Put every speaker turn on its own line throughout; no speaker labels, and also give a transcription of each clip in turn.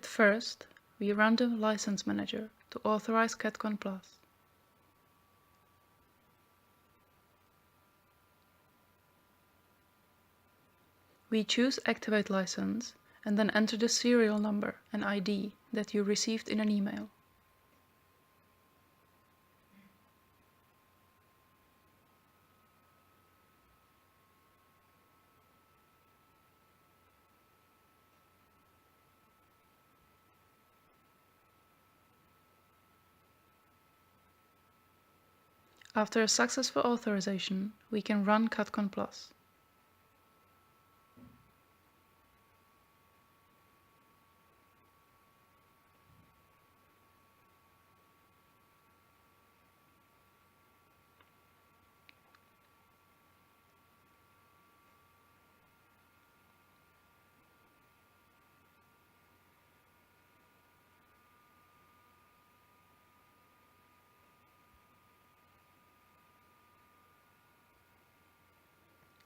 At first, we run the License Manager to authorize CADKON Plus. We choose Activate License and then enter the serial number and ID that you received in an email. After a successful authorization, we can run CADKON Plus.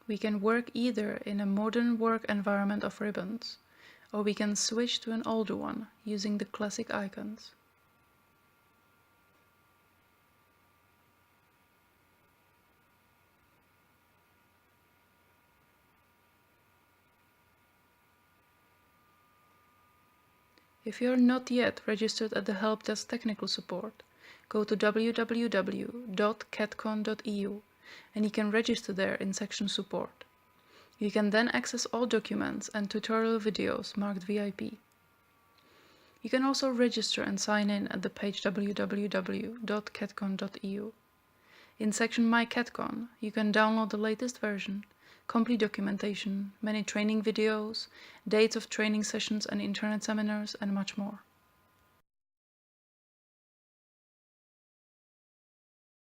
We can work either in a modern work environment of ribbons, or we can switch to an older one using the classic icons. If you are not yet registered at the Help Desk Technical Support, go to www.cadkon.eu and you can register there in section Support. You can then access all documents and tutorial videos marked VIP. You can also register and sign in at the page www.cadkon.eu. In section My CADKON, you can download the latest version, complete documentation, many training videos, dates of training sessions and internet seminars, and much more.